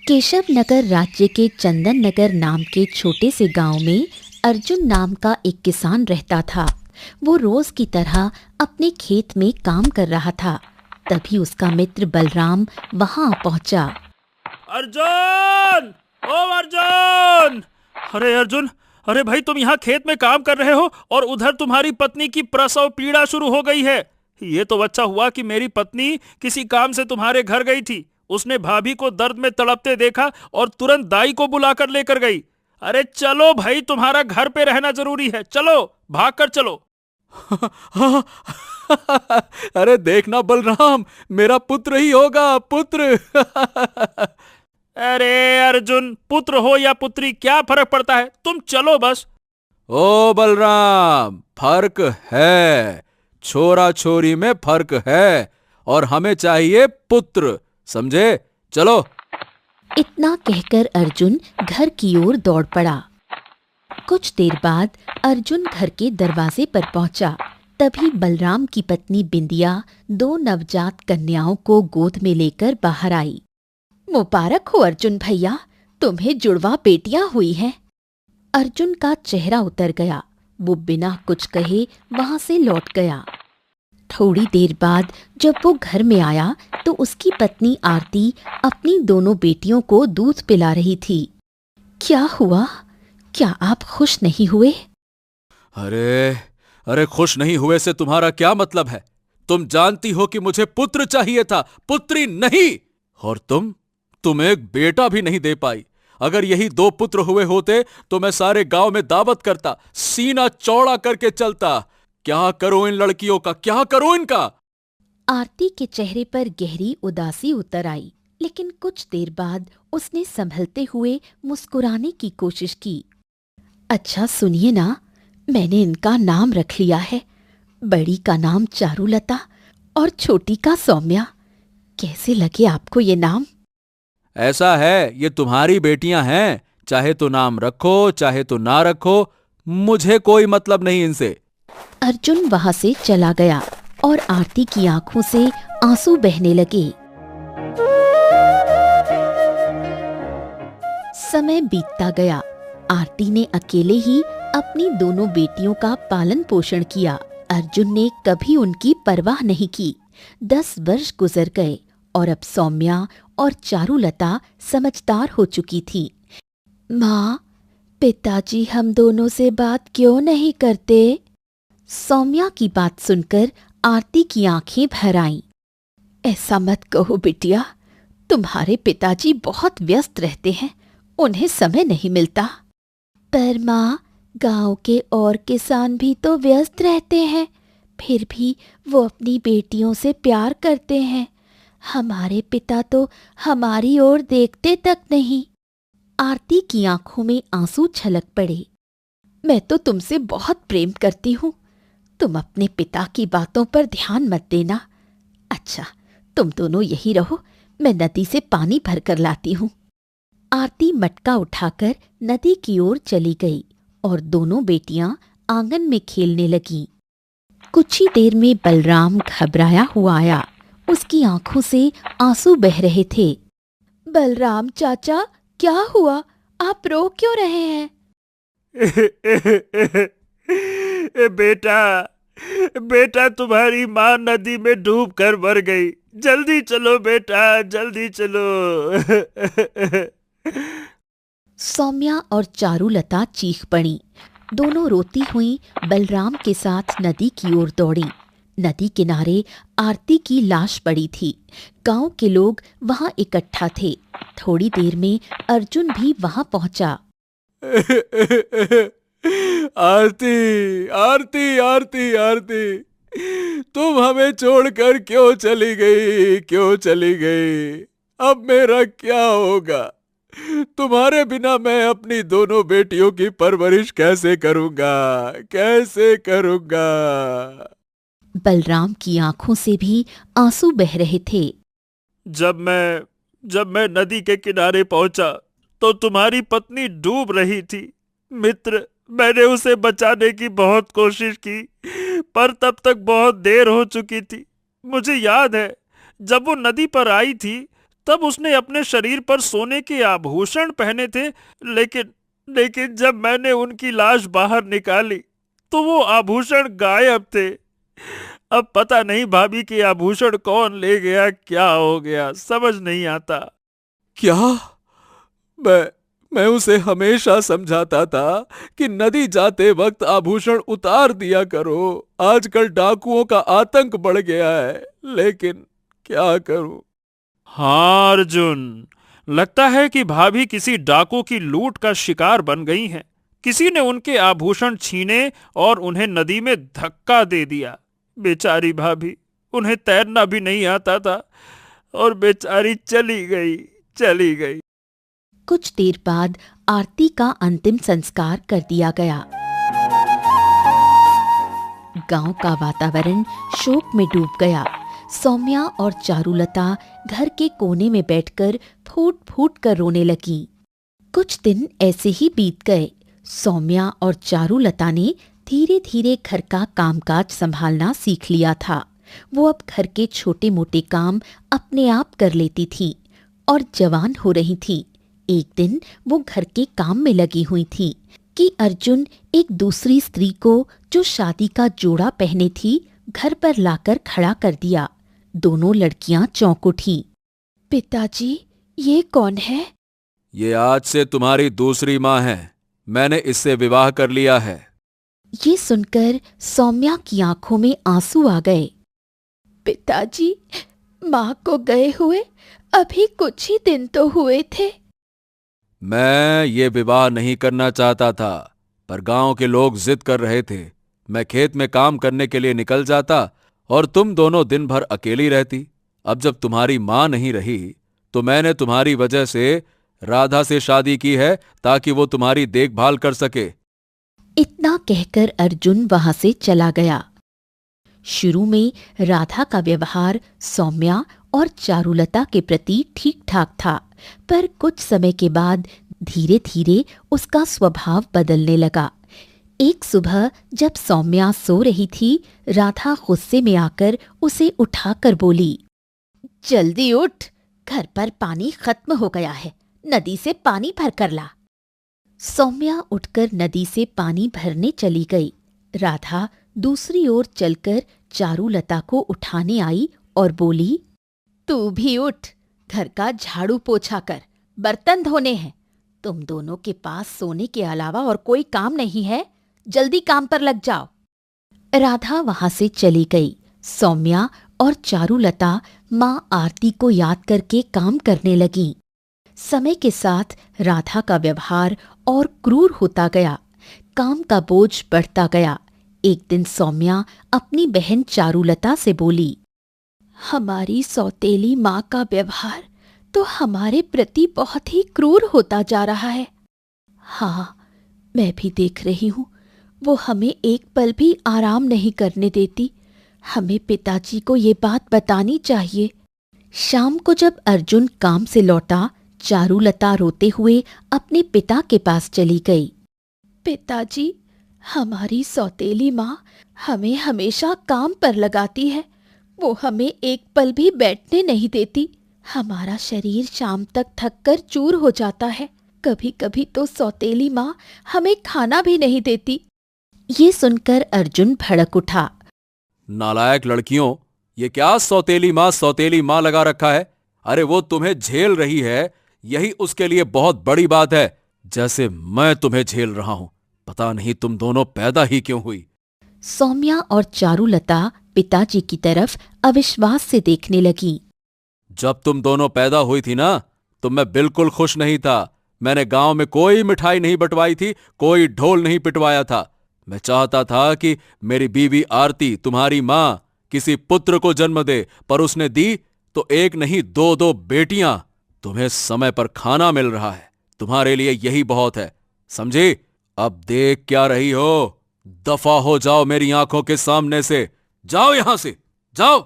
केशव नगर राज्य के चंदन नगर नाम के छोटे से गांव में अर्जुन नाम का एक किसान रहता था। वो रोज की तरह अपने खेत में काम कर रहा था। तभी उसका मित्र बलराम वहां पहुंचा। अर्जुन! ओ अर्जुन! अरे अर्जुन, अरे भाई तुम यहाँ खेत में काम कर रहे हो और उधर तुम्हारी पत्नी की प्रसव पीड़ा शुरू हो गई है। ये तो अच्छा हुआ कि मेरी पत्नी किसी काम से तुम्हारे घर गई थी। उसने भाभी को दर्द में तड़पते देखा और तुरंत दाई को बुलाकर लेकर गई। अरे चलो भाई, तुम्हारा घर पे रहना जरूरी है, चलो भाग कर चलो। अरे देखना बलराम, मेरा पुत्र ही होगा, पुत्र। अरे अर्जुन, पुत्र हो या पुत्री क्या फर्क पड़ता है, तुम चलो बस। ओ बलराम, फर्क है, छोरा छोरी में फर्क है, और हमें चाहिए पुत्र, समझे? चलो। इतना कहकर अर्जुन घर की ओर दौड़ पड़ा। कुछ देर बाद अर्जुन घर के दरवाजे पर पहुंचा। तभी बलराम की पत्नी बिंदिया दो नवजात कन्याओं को गोद में लेकर बाहर आई। मुबारक हो अर्जुन भैया, तुम्हें जुड़वा बेटियां हुई हैं। अर्जुन का चेहरा उतर गया। वो बिना कुछ कहे वहां से लौट गया। थोड़ी देर बाद जब वो घर में आया तो उसकी पत्नी आरती अपनी दोनों बेटियों को दूध पिला रही थी। क्या हुआ? क्या आप खुश नहीं हुए? अरे अरे, खुश नहीं हुए से तुम्हारा क्या मतलब है? तुम जानती हो कि मुझे पुत्र चाहिए था, पुत्री नहीं। और तुम एक बेटा भी नहीं दे पाई। अगर यही दो पुत्र हुए होते तो मैं सारे गांव में दावत करता, सीना चौड़ा करके चलता। क्या करो इन लड़कियों का, क्या करो इनका? आरती के चेहरे पर गहरी उदासी उतर आई, लेकिन कुछ देर बाद उसने संभलते हुए मुस्कुराने की कोशिश की। अच्छा सुनिए ना, मैंने इनका नाम रख लिया है। बड़ी का नाम चारुलता और छोटी का सौम्या। कैसे लगे आपको ये नाम? ऐसा है, ये तुम्हारी बेटियां हैं, चाहे तो नाम रखो चाहे तो ना रखो, मुझे कोई मतलब नहीं इनसे। अर्जुन वहां से चला गया और आरती की आंखों से आंसू बहने लगे। समय बीतता गया। आरती ने अकेले ही अपनी दोनों बेटियों का पालन पोषण किया। अर्जुन ने कभी उनकी परवाह नहीं की। 10 वर्ष गुजर गए और अब सौम्या और चारुलता समझदार हो चुकी थी। माँ, पिताजी हम दोनों से बात क्यों नहीं करते? सौम्या की बात सुनकर आरती की आंखें भर आईं। ऐसा मत कहो बिटिया, तुम्हारे पिताजी बहुत व्यस्त रहते हैं, उन्हें समय नहीं मिलता। पर माँ, गांव के और किसान भी तो व्यस्त रहते हैं, फिर भी वो अपनी बेटियों से प्यार करते हैं। हमारे पिता तो हमारी ओर देखते तक नहीं। आरती की आंखों में आंसू छलक पड़े। मैं तो तुमसे बहुत प्रेम करती हूँ, तुम अपने पिता की बातों पर ध्यान मत देना। अच्छा, तुम दोनों यही रहो, मैं नदी से पानी भर कर लाती हूँ। आरती मटका उठाकर नदी की ओर चली गई और दोनों बेटियां आंगन में खेलने लगीं। कुछ ही देर में बलराम घबराया हुआ आया। उसकी आंखों से आंसू बह रहे थे। बलराम चाचा, क्या हुआ? आप रो क्यों रहे हैं? बेटा, बेटा तुम्हारी माँ नदी में डूब कर मर गई। जल्दी चलो बेटा, जल्दी चलो। सौम्या और चारुलता चीख पड़ी। दोनों रोती हुई बलराम के साथ नदी की ओर दौड़ी। नदी किनारे आरती की लाश पड़ी थी। गांव के लोग वहां इकट्ठा थे। थोड़ी देर में अर्जुन भी वहां पहुंचा। आरती, आरती, आरती, आरती, तुम हमें छोड़कर क्यों चली गई, क्यों चली गई? अब मेरा क्या होगा? तुम्हारे बिना मैं अपनी दोनों बेटियों की परवरिश कैसे करूंगा, कैसे करूंगा? बलराम की आंखों से भी आंसू बह रहे थे। जब मैं नदी के किनारे पहुंचा तो तुम्हारी पत्नी डूब रही थी। मित्र, मैंने उसे बचाने की बहुत कोशिश की, पर तब तक बहुत देर हो चुकी थी। मुझे याद है, जब वो नदी पर आई थी तब उसने अपने शरीर पर सोने के आभूषण पहने थे, लेकिन लेकिन जब मैंने उनकी लाश बाहर निकाली तो वो आभूषण गायब थे। अब पता नहीं भाभी के आभूषण कौन ले गया, क्या हो गया समझ नहीं आता। क्या? मैं उसे हमेशा समझाता था कि नदी जाते वक्त आभूषण उतार दिया करो। आजकल डाकुओं का आतंक बढ़ गया है, लेकिन क्या करूं? हाँ अर्जुन, लगता है कि भाभी किसी डाकू की लूट का शिकार बन गई हैं। किसी ने उनके आभूषण छीने और उन्हें नदी में धक्का दे दिया। बेचारी भाभी, उन्हें तैरना भी नहीं आता था और बेचारी चली गई। कुछ देर बाद आरती का अंतिम संस्कार कर दिया गया। गांव का वातावरण शोक में डूब गया। सौम्या और चारुलता घर के कोने में बैठकर फूट फूट कर रोने लगी। कुछ दिन ऐसे ही बीत गए। सौम्या और चारुलता ने धीरे धीरे घर का कामकाज संभालना सीख लिया था। वो अब घर के छोटे मोटे काम अपने आप कर लेती थी और जवान हो रही थी। एक दिन वो घर के काम में लगी हुई थी कि अर्जुन एक दूसरी स्त्री को, जो शादी का जोड़ा पहने थी, घर पर लाकर खड़ा कर दिया। दोनों लड़कियां चौंक उठी। पिताजी, ये कौन है? ये आज से तुम्हारी दूसरी माँ है। मैंने इससे विवाह कर लिया है। ये सुनकर सौम्या की आंखों में आंसू आ गए। पिताजी, माँ को गए हुए अभी कुछ ही दिन तो हुए थे। मैं ये विवाह नहीं करना चाहता था, पर गांव के लोग जिद कर रहे थे। मैं खेत में काम करने के लिए निकल जाता और तुम दोनों दिन भर अकेली रहती। अब जब तुम्हारी माँ नहीं रही तो मैंने तुम्हारी वजह से राधा से शादी की है, ताकि वो तुम्हारी देखभाल कर सके। इतना कहकर अर्जुन वहां से चला गया। शुरू में राधा का व्यवहार सौम्या और चारुलता के प्रति ठीक ठाक था, पर कुछ समय के बाद धीरे धीरे उसका स्वभाव बदलने लगा। एक सुबह जब सौम्या सो रही थी, राधा गुस्से में आकर उसे उठाकर बोली, जल्दी उठ, घर पर पानी खत्म हो गया है, नदी से पानी भर कर ला। सौम्या उठकर नदी से पानी भरने चली गई। राधा दूसरी ओर चलकर चारुलता को उठाने आई और बोली, तू भी उठ, घर का झाड़ू पोछा कर, बर्तन धोने हैं। तुम दोनों के पास सोने के अलावा और कोई काम नहीं है, जल्दी काम पर लग जाओ। राधा वहां से चली गई। सौम्या और चारुलता माँ आरती को याद करके काम करने लगी। समय के साथ राधा का व्यवहार और क्रूर होता गया। काम का बोझ बढ़ता गया। एक दिन सौम्या अपनी बहन चारुलता से बोली, हमारी सौतेली माँ का व्यवहार तो हमारे प्रति बहुत ही क्रूर होता जा रहा है। हाँ, मैं भी देख रही हूँ, वो हमें एक पल भी आराम नहीं करने देती। हमें पिताजी को ये बात बतानी चाहिए। शाम को जब अर्जुन काम से लौटा, चारुलता रोते हुए अपने पिता के पास चली गई। पिताजी, हमारी सौतेली माँ हमें हमेशा काम पर लगाती है। वो हमें एक पल भी बैठने नहीं देती। हमारा शरीर शाम तक थककर चूर हो जाता है। कभी कभी तो सौतेली माँ हमें खाना भी नहीं देती। ये सुनकर अर्जुन भड़क उठा। नालायक लड़कियों, ये क्या सौतेली माँ लगा रखा है? अरे वो तुम्हें झेल रही है, यही उसके लिए बहुत बड़ी बात है, जैसे मैं तुम्हें झेल रहा हूं। पता नहीं तुम दोनों पैदा ही क्यों हुई। सौम्या और चारुलता पिताजी की तरफ अविश्वास से देखने लगी। जब तुम दोनों पैदा हुई थी ना, तो मैं बिल्कुल खुश नहीं था। मैंने गांव में कोई मिठाई नहीं बंटवाई थी, कोई ढोल नहीं पिटवाया था। मैं चाहता था कि मेरी बीवी आरती, तुम्हारी मां, किसी पुत्र को जन्म दे, पर उसने दी तो एक नहीं दो बेटियां। तुम्हें समय पर खाना मिल रहा है, तुम्हारे लिए यही बहुत है, समझी? अब देख क्या रही हो? दफा हो जाओ मेरी आंखों के सामने से, जाओ यहां से, जाओ।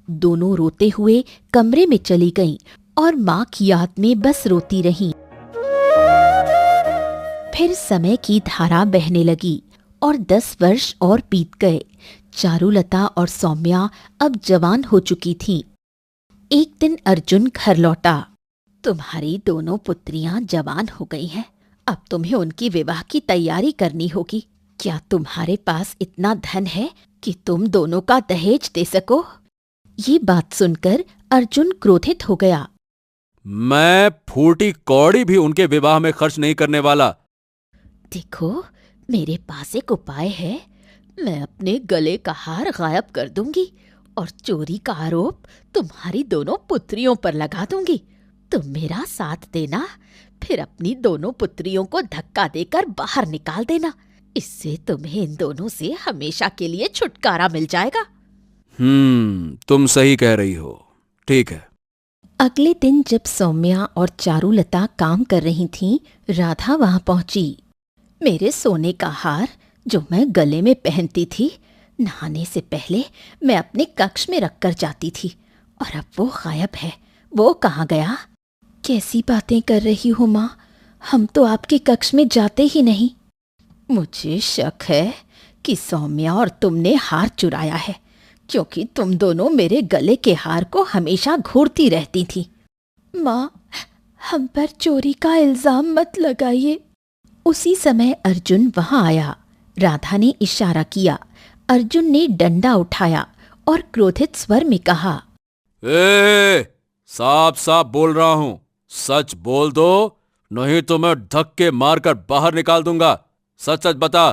दोनों रोते हुए कमरे में चली गईं और माँ की याद में बस रोती रहीं। फिर समय की धारा बहने लगी और 10 वर्ष और बीत गए। चारुलता और सौम्या अब जवान हो चुकी थीं। एक दिन अर्जुन घर लौटा। तुम्हारी दोनों पुत्रियां जवान हो गई हैं। अब तुम्हें उनकी विवाह की तैयारी करनी होगी। क्या तुम्हारे पास इतना धन है कि तुम दोनों का दहेज दे सको? ये बात सुनकर अर्जुन क्रोधित हो गया। मैं फूटी कौड़ी भी उनके विवाह में खर्च नहीं करने वाला। देखो, मेरे पास एक उपाय है। मैं अपने गले का हार गायब कर दूंगी और चोरी का आरोप तुम्हारी दोनों पुत्रियों पर लगा दूंगी। तुम मेरा साथ देना, फिर अपनी दोनों पुत्रियों को धक्का देकर बाहर निकाल देना। इससे तुम्हें इन दोनों से हमेशा के लिए छुटकारा मिल जाएगा। तुम सही कह रही हो। ठीक है। अगले दिन जब सौम्या और चारुलता काम कर रही थीं, राधा वहां पहुंची। मेरे सोने का हार जो मैं गले में पहनती थी, नहाने से पहले मैं अपने कक्ष में रखकर जाती थी, और अब वो गायब है। वो कहाँ गया? कैसी बातें कर रही हो माँ? हम तो आपके कक्ष में जाते ही नहीं। मुझे शक है कि सौम्या और तुमने हार चुराया है, क्योंकि तुम दोनों मेरे गले के हार को हमेशा घूरती रहती थी। माँ, हम पर चोरी का इल्जाम मत लगाइए। उसी समय अर्जुन वहां आया। राधा ने इशारा किया। अर्जुन ने डंडा उठाया और क्रोधित स्वर में कहा, साफ साफ बोल रहा हूं, सच बोल दो, नहीं तो मैं धक्के मारकर बाहर निकाल दूंगा। सच सच बता।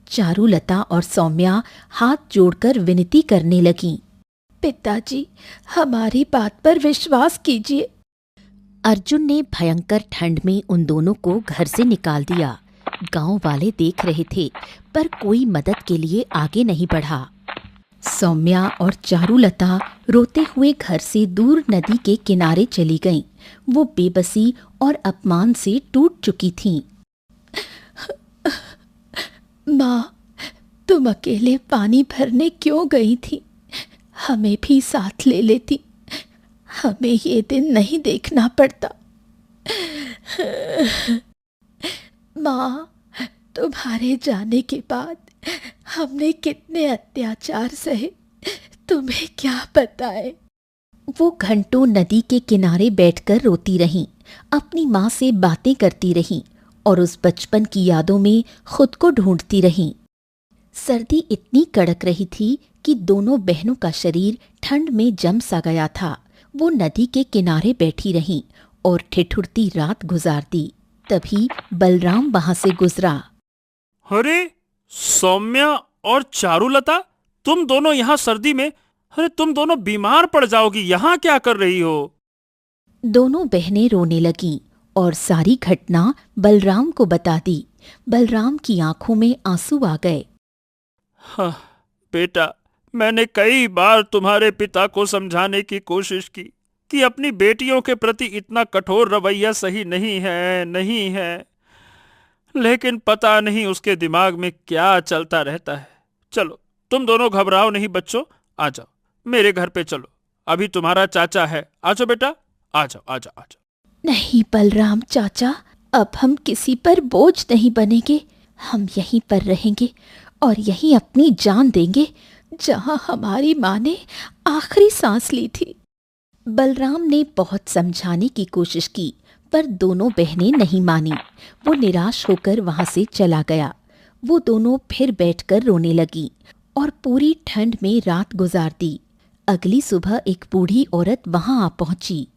चारुलता और सौम्या हाथ जोड़कर विनती करने लगीं। पिताजी, हमारी बात पर विश्वास कीजिए। अर्जुन ने भयंकर ठंड में उन दोनों को घर से निकाल दिया। गांव वाले देख रहे थे, पर कोई मदद के लिए आगे नहीं बढ़ा। सौम्या और चारुलता रोते हुए घर से दूर नदी के किनारे चली गईं। वो बेबसी और अपमान से टूट चुकी थीं। माँ, तुम अकेले पानी भरने क्यों गई थी? हमें भी साथ ले लेती, हमें ये दिन नहीं देखना पड़ता। माँ, तुम्हारे जाने के बाद हमने कितने अत्याचार सहे, तुम्हें क्या पता है। वो घंटों नदी के किनारे बैठकर रोती रहीं, अपनी माँ से बातें करती रहीं और उस बचपन की यादों में खुद को ढूंढती रहीं। सर्दी इतनी कड़क रही थी कि दोनों बहनों का शरीर ठंड में जम सा गया था। वो नदी के किनारे बैठी रहीं और ठिठुरती रात गुजारती। तभी बलराम वहां से गुजरा। अरे सौम्या और चारुलता, तुम दोनों यहाँ सर्दी में? अरे तुम दोनों बीमार पड़ जाओगी, यहाँ क्या कर रही हो? दोनों बहनें रोने लगीं और सारी घटना बलराम को बता दी। बलराम की आंखों में आंसू आ गए। हाँ बेटा, मैंने कई बार तुम्हारे पिता को समझाने की कोशिश की कि अपनी बेटियों के प्रति इतना कठोर रवैया सही नहीं है, लेकिन पता नहीं उसके दिमाग में क्या चलता रहता है। चलो तुम दोनों घबराओ नहीं बच्चों, आ जाओ मेरे घर पे चलो, अभी तुम्हारा चाचा है। आ जाओ बेटा, आ जाओ आ जाओ आ जाओ। नहीं बलराम चाचा, अब हम किसी पर बोझ नहीं बनेंगे। हम यहीं पर रहेंगे और यहीं अपनी जान देंगे, जहां हमारी माँ ने आखिरी सांस ली थी। बलराम ने बहुत समझाने की कोशिश की, पर दोनों बहनें नहीं मानी। वो निराश होकर वहां से चला गया। वो दोनों फिर बैठकर रोने लगी और पूरी ठंड में रात गुजार दी। अगली सुबह एक बूढ़ी औरत वहां आ पहुंची।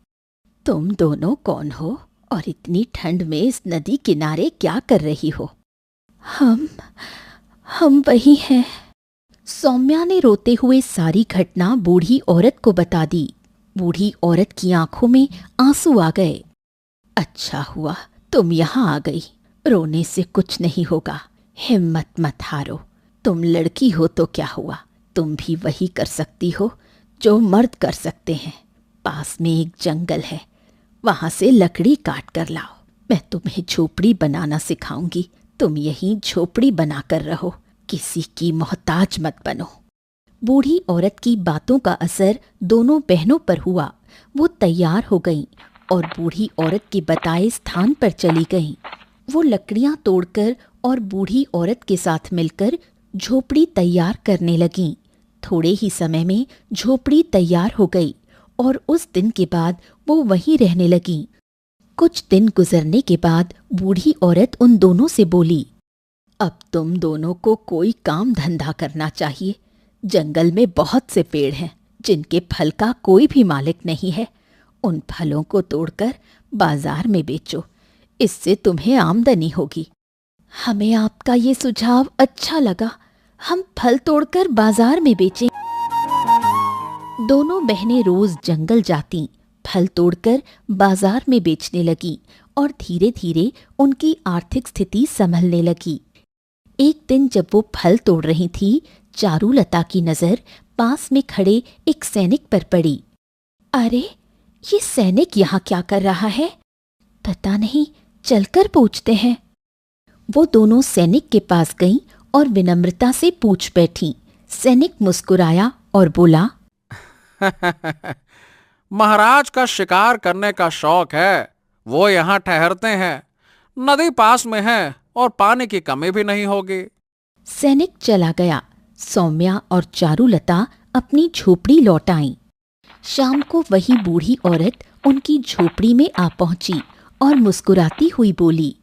तुम दोनों कौन हो और इतनी ठंड में इस नदी किनारे क्या कर रही हो? हम वही हैं। सौम्या ने रोते हुए सारी घटना बूढ़ी औरत को बता दी। बूढ़ी औरत की आंखों में आंसू आ गए। अच्छा हुआ तुम यहाँ आ गई, रोने से कुछ नहीं होगा। हिम्मत मत हारो, तुम लड़की हो तो क्या हुआ, तुम भी वही कर सकती हो जो मर्द कर सकते हैं। पास में एक जंगल है, वहां से लकड़ी काट कर लाओ। मैं तुम्हें झोपड़ी बनाना सिखाऊंगी, तुम यहीं झोपड़ी बनाकर रहो, किसी की मोहताज मत बनो। बूढ़ी औरत की बातों का असर दोनों बहनों पर हुआ। वो तैयार हो गईं और बूढ़ी औरत के बताए स्थान पर चली गईं। वो लकड़ियां तोड़कर और बूढ़ी औरत के साथ मिलकर झोपड़ी तैयार करने लगीं। थोड़े ही समय में झोपड़ी तैयार हो गई और उस दिन के बाद वो वहीं रहने लगी। कुछ दिन गुजरने के बाद बूढ़ी औरत उन दोनों से बोली, अब तुम दोनों को कोई काम धंधा करना चाहिए। जंगल में बहुत से पेड़ हैं जिनके फल का कोई भी मालिक नहीं है। उन फलों को तोड़कर बाजार में बेचो, इससे तुम्हें आमदनी होगी। हमें आपका ये सुझाव अच्छा लगा, हम फल तोड़कर बाजार में बेचें। दोनों बहनें रोज जंगल जाती, फल तोड़कर बाजार में बेचने लगी और धीरे धीरे उनकी आर्थिक स्थिति संभलने लगी। एक दिन जब वो फल तोड़ रही थी, चारुलता की नजर पास में खड़े एक सैनिक पर पड़ी। अरे, ये सैनिक यहाँ क्या कर रहा है? पता नहीं, चलकर पूछते हैं। वो दोनों सैनिक के पास गईं और विनम्रता से पूछ बैठी। सैनिक मुस्कुराया और बोला, महाराज का शिकार करने का शौक है, वो यहाँ ठहरते हैं। नदी पास में है और पानी की कमी भी नहीं होगी। सैनिक चला गया। सौम्या और चारुलता अपनी झोपड़ी लौट आईं। शाम को वही बूढ़ी औरत उनकी झोपड़ी में आ पहुंची और मुस्कुराती हुई बोली,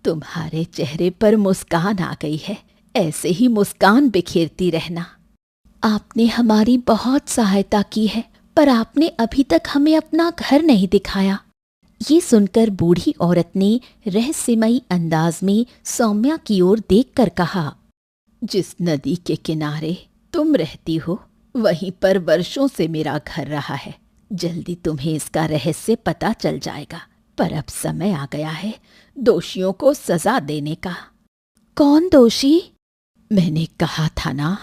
तुम्हारे चेहरे पर मुस्कान आ गई है, ऐसे ही मुस्कान बिखेरती रहना। आपने हमारी बहुत सहायता की है, पर आपने अभी तक हमें अपना घर नहीं दिखाया। ये सुनकर बूढ़ी औरत ने रहस्यमयी अंदाज में सौम्या की ओर देखकर कहा, जिस नदी के किनारे तुम रहती हो, वहीं पर वर्षों से मेरा घर रहा है। जल्दी तुम्हें इसका रहस्य पता चल जाएगा, पर अब समय आ गया है दोषियों को सजा देने का। कौन दोषी? मैंने कहा था ना,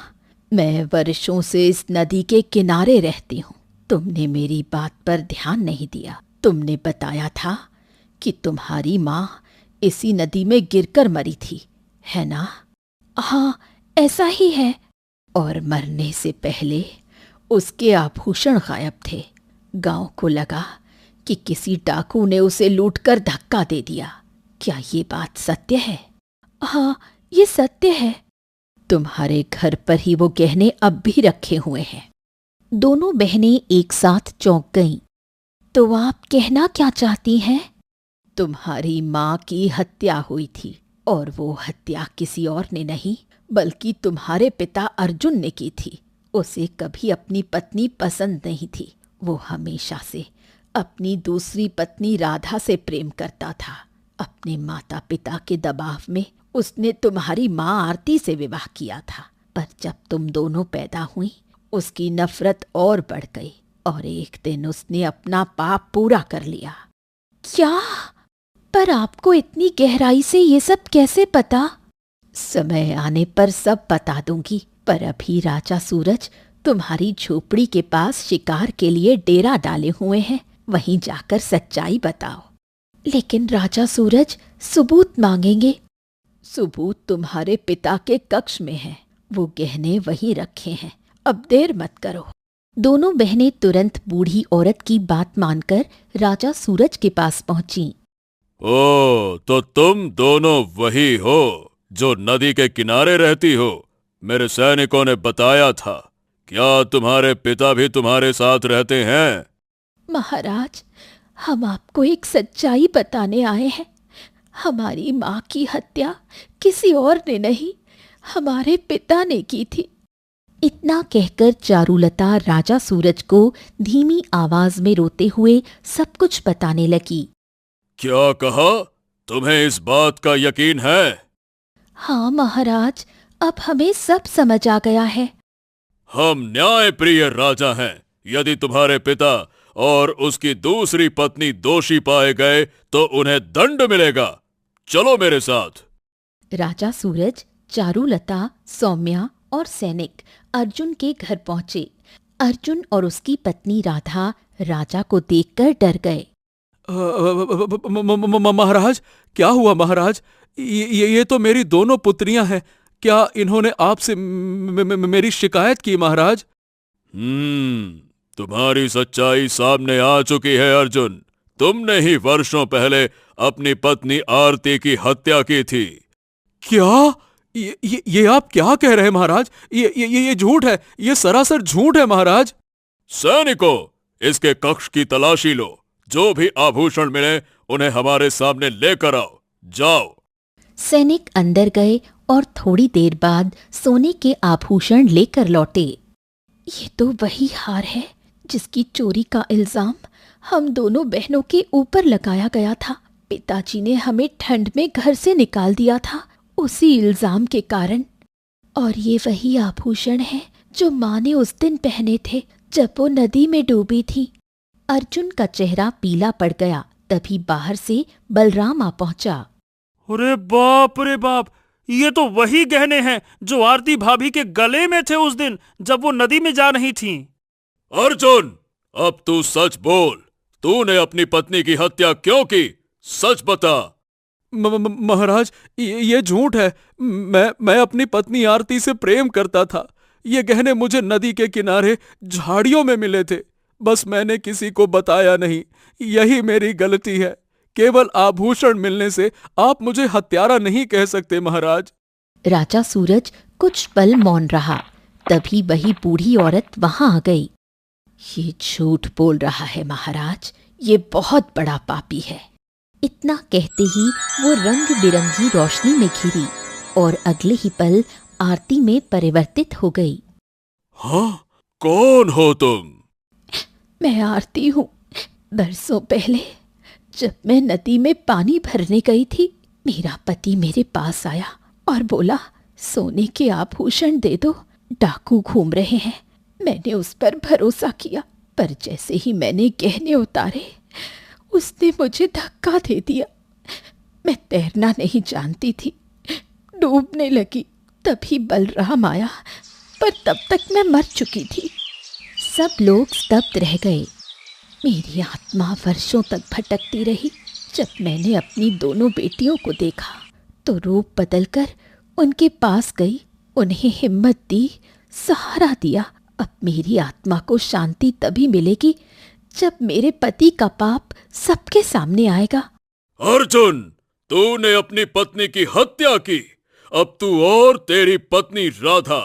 मैं वर्षों से इस नदी के किनारे रहती हूँ। तुमने मेरी बात पर ध्यान नहीं दिया। तुमने बताया था कि तुम्हारी माँ इसी नदी में गिरकर मरी थी, है ना? हाँ, ऐसा ही है। और मरने से पहले उसके आभूषण गायब थे। गांव को लगा कि किसी डाकू ने उसे लूटकर धक्का दे दिया। क्या ये बात सत्य है? हाँ, ये सत्य है। तुम्हारे घर पर ही वो गहने अब भी रखे हुए हैं। दोनों बहनें एक साथ चौंक गईं। तो आप कहना क्या चाहती हैं? तुम्हारी माँ की हत्या हुई थी, और वो हत्या किसी और ने नहीं बल्कि तुम्हारे पिता अर्जुन ने की थी। उसे कभी अपनी पत्नी पसंद नहीं थी। वो हमेशा से अपनी दूसरी पत्नी राधा से प्रेम करता था। अपने माता पिता के दबाव में उसने तुम्हारी माँ आरती से विवाह किया था, पर जब तुम दोनों पैदा हुई, उसकी नफरत और बढ़ गई और एक दिन उसने अपना पाप पूरा कर लिया। क्या? पर आपको इतनी गहराई से ये सब कैसे पता? समय आने पर सब बता दूंगी, पर अभी राजा सूरज तुम्हारी झोपड़ी के पास शिकार के लिए डेरा डाले हुए हैं। वहीं जाकर सच्चाई बताओ। लेकिन राजा सूरज सबूत मांगेंगे। सबूत तुम्हारे पिता के कक्ष में है, वो गहने वहीं रखे हैं। अब देर मत करो। दोनों बहनें तुरंत बूढ़ी औरत की बात मानकर राजा सूरज के पास पहुंची। ओ, तो तुम दोनों वही हो जो नदी के किनारे रहती हो। मेरे सैनिकों ने बताया था। क्या तुम्हारे पिता भी तुम्हारे साथ रहते हैं? महाराज, हम आपको एक सच्चाई बताने आए हैं। हमारी माँ की हत्या किसी और ने नहीं, हमारे पिता ने की थी। इतना कहकर चारुलता राजा सूरज को धीमी आवाज में रोते हुए सब कुछ बताने लगी। क्या कहा? तुम्हें इस बात का यकीन है? हाँ महाराज, अब हमें सब समझ आ गया है। हम न्यायप्रिय राजा हैं। यदि तुम्हारे पिता और उसकी दूसरी पत्नी दोषी पाए गए तो उन्हें दंड मिलेगा। चलो मेरे साथ। राजा सूरज, चारुलता, सौम्या और सैनिक अर्जुन के घर पहुंचे। अर्जुन और उसकी पत्नी राधा राजा को देखकर डर गए। महाराज, क्या हुआ महाराज? ये तो मेरी दोनों पुत्रियां हैं। क्या इन्होंने आपसे मेरी शिकायत की महाराज? तुम्हारी सच्चाई सामने आ चुकी है अर्जुन। तुमने ही वर्षों पहले अपनी पत्नी आरती की हत्या की थी। क्या? ये आप क्या कह रहे हैं महाराज? ये झूठ है, ये सरासर झूठ है महाराज। सैनिकों, इसके कक्ष की तलाशी लो। जो भी आभूषण मिले उन्हें हमारे सामने लेकर आओ। जाओ। सैनिक अंदर गए और थोड़ी देर बाद सोने के आभूषण लेकर लौटे। ये तो वही हार है जिसकी चोरी का इल्जाम हम दोनों बहनों के ऊपर लगाया गया था। पिताजी ने हमें ठंड में घर से निकाल दिया था उसी इल्जाम के कारण। और ये वही आभूषण है जो माँ ने उस दिन पहने थे जब वो नदी में डूबी थी। अर्जुन का चेहरा पीला पड़ गया। तभी बाहर से बलराम आ पहुंचा। अरे बाप रे बाप, ये तो वही गहने हैं जो आरती भाभी के गले में थे उस दिन जब वो नदी में जा रही थीं। अर्जुन, अब तू सच बोल। तूने अपनी पत्नी की हत्या क्यों की? सच बता। महाराज, ये झूठ है। मैं अपनी पत्नी आरती से प्रेम करता था। ये गहने मुझे नदी के किनारे झाड़ियों में मिले थे। बस मैंने किसी को बताया नहीं। यही मेरी गलती है। केवल आभूषण मिलने से आप मुझे हत्यारा नहीं कह सकते महाराज। राजा सूरज कुछ पल मौन रहा। तभी वही बूढ़ी औरत वहां आ गई। ये झूठ बोल रहा है महाराज, ये बहुत बड़ा पापी है। इतना कहते ही वो रंग बिरंगी रोशनी में घिरी और अगले ही पल आरती में परिवर्तित हो गई। हाँ, कौन हो तुम? मैं आरती हूँ। बरसों पहले जब मैं नदी में पानी भरने गई थी, मेरा पति मेरे पास आया और बोला, सोने के आभूषण दे दो, डाकू घूम रहे हैं। मैंने उस पर भरोसा किया, पर जैसे ही मैंने गहने उतारे उसने मुझे धक्का दे दिया। मैं तैरना नहीं जानती थी, डूबने लगी। तभी बलराम आया, पर तब तक मैं मर चुकी थी। सब लोग स्तब्ध रह गए। मेरी आत्मा वर्षों तक भटकती रही। जब मैंने अपनी दोनों बेटियों को देखा तो रूप बदलकर उनके पास गई, उन्हें हिम्मत दी, सहारा दिया। अब मेरी आत्मा को शांति तभी मिलेगी जब मेरे पति का पाप सबके सामने आएगा। अर्जुन, तूने अपनी पत्नी की हत्या की। अब तू और तेरी पत्नी राधा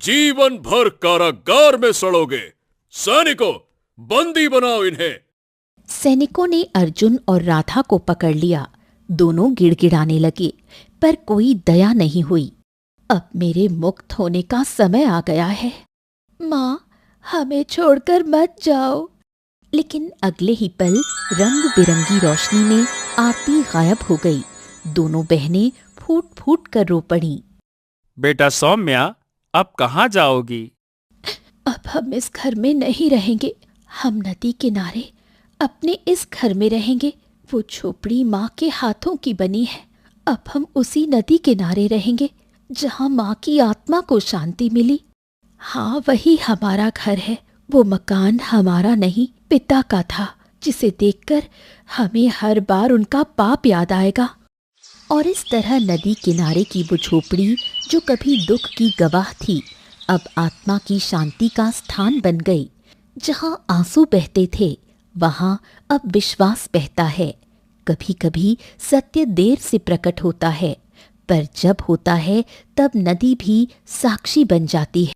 जीवन भर कारागार में सड़ोगे। सैनिकों, बंदी बनाओ इन्हें। सैनिकों ने अर्जुन और राधा को पकड़ लिया। दोनों गिड़गिड़ाने लगे, पर कोई दया नहीं हुई। अब मेरे मुक्त होने का समय आ गया है। माँ, हमें छोड़कर मत जाओ। लेकिन अगले ही पल रंग बिरंगी रोशनी में आरती गायब हो गई। दोनों बहनें फूट फूट कर रो पड़ी। बेटा सौम्या, अब कहाँ जाओगी? अब हम इस घर में नहीं रहेंगे। हम नदी किनारे अपने इस घर में रहेंगे। वो झोपड़ी माँ के हाथों की बनी है। अब हम उसी नदी किनारे रहेंगे जहाँ माँ की आत्मा को शांति मिली। हाँ, वही हमारा घर है। वो मकान हमारा नहीं, पिता का था, जिसे देखकर हमें हर बार उनका पाप याद आएगा। और इस तरह नदी किनारे की वो झोपड़ी जो कभी दुख की गवाह थी, अब आत्मा की शांति का स्थान बन गई। जहाँ आंसू बहते थे, वहाँ अब विश्वास बहता है। कभी कभी सत्य देर से प्रकट होता है, पर जब होता है तब नदी भी साक्षी बन जाती है।